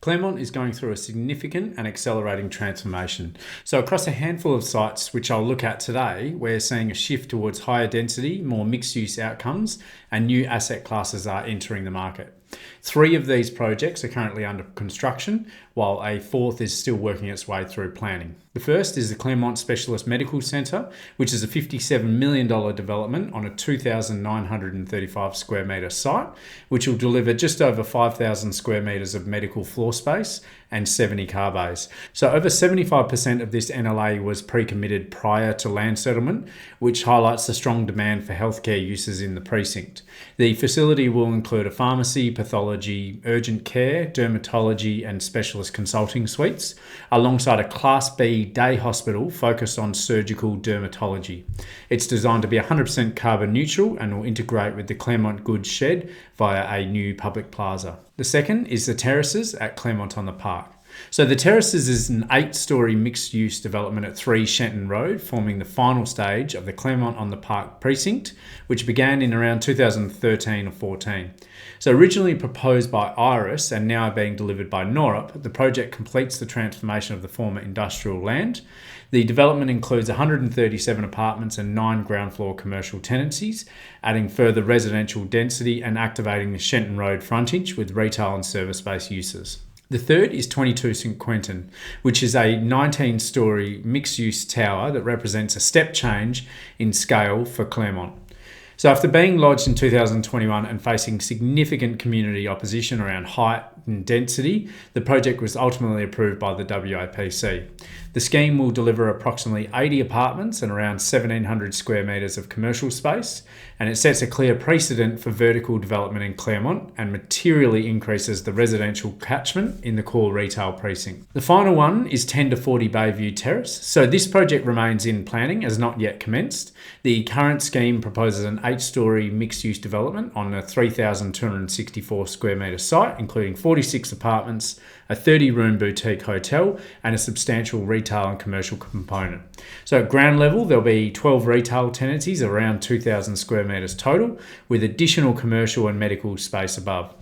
Claremont is going through a significant and accelerating transformation. So across a handful of sites, which I'll look at today, we're seeing a shift towards higher density, more mixed-use outcomes, and new asset classes are entering the market. 3 of these projects are currently under construction, while a 4th is still working its way through planning. The first is the Claremont Specialist Medical Centre, which is a $57 million development on a 2,935 square metre site, which will deliver just over 5,000 square metres of medical floor space and 70 car bays. So over 75% of this NLA was pre-committed prior to land settlement, which highlights the strong demand for healthcare uses in the precinct. The facility will include a pharmacy, pathology, urgent care, dermatology and specialist consulting suites, alongside a Class B day hospital focused on surgical dermatology. It's designed to be 100% carbon neutral and will integrate with the Claremont goods shed via a new public plaza. The second is the Terraces at Claremont on the Park. So the Terraces is an 8-storey mixed-use development at 3 Shenton Road, forming the final stage of the Claremont on the Park precinct, which began in around 2013 or 14. So originally proposed by Iris and now being delivered by Norup, the project completes the transformation of the former industrial land. The development includes 137 apartments and 9 ground floor commercial tenancies, adding further residential density and activating the Shenton Road frontage with retail and service-based uses. The third is 22 St Quentin, which is a 19-storey mixed-use tower that represents a step change in scale for Claremont. So after being lodged in 2021 and facing significant community opposition around height and density, the project was ultimately approved by the WAPC. The scheme will deliver approximately 80 apartments and around 1,700 square metres of commercial space, and it sets a clear precedent for vertical development in Claremont and materially increases the residential catchment in the core retail precinct. The final one is 10 to 40 Bayview Terrace. So this project remains in planning, as not yet commenced. The current scheme proposes an 8-storey mixed-use development on a 3,264 square metre site, including 46 apartments, a 30-room boutique hotel, and a substantial retail and commercial component. So at ground level, there'll be 12 retail tenancies, around 2,000 square metres total, with additional commercial and medical space above.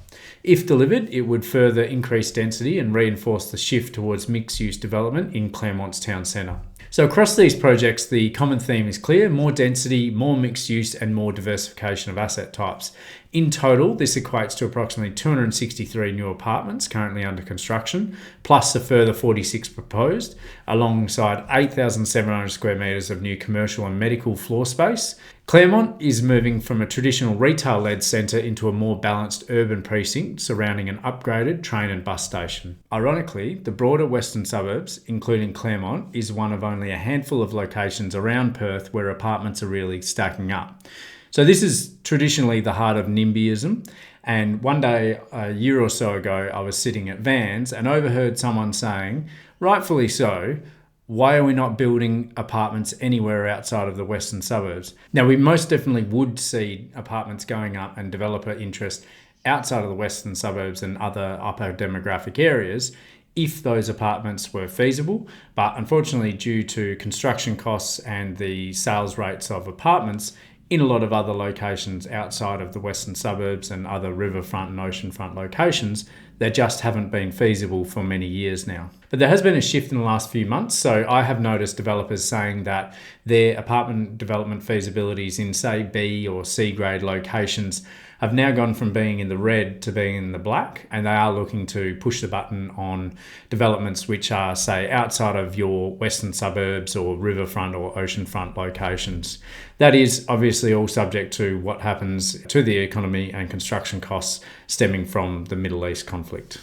If delivered, it would further increase density and reinforce the shift towards mixed-use development in Claremont's town centre. So across these projects, the common theme is clear: more density, more mixed use, and more diversification of asset types. In total, this equates to approximately 263 new apartments currently under construction, plus a further 46 proposed, alongside 8,700 square metres of new commercial and medical floor space. Claremont is moving from a traditional retail-led centre into a more balanced urban precinct surrounding an upgraded train and bus station. Ironically, the broader western suburbs, including Claremont, is one of only a handful of locations around Perth where apartments are really stacking up. So this is traditionally the heart of Nimbyism, and one day a year or so ago I was sitting at Vans and overheard someone saying, rightfully so, why are we not building apartments anywhere outside of the western suburbs? Now, we most definitely would see apartments going up and developer interest outside of the western suburbs and other upper demographic areas if those apartments were feasible, but unfortunately due to construction costs and the sales rates of apartments in a lot of other locations outside of the western suburbs and other riverfront and oceanfront locations, they just haven't been feasible for many years now. But there has been a shift in the last few months, so I have noticed developers saying that their apartment development feasibilities in, say, B or C grade locations have now gone from being in the red to being in the black, and they are looking to push the button on developments which are, say, outside of your western suburbs or riverfront or oceanfront locations. That is obviously all subject to what happens to the economy and construction costs stemming from the Middle East conflict.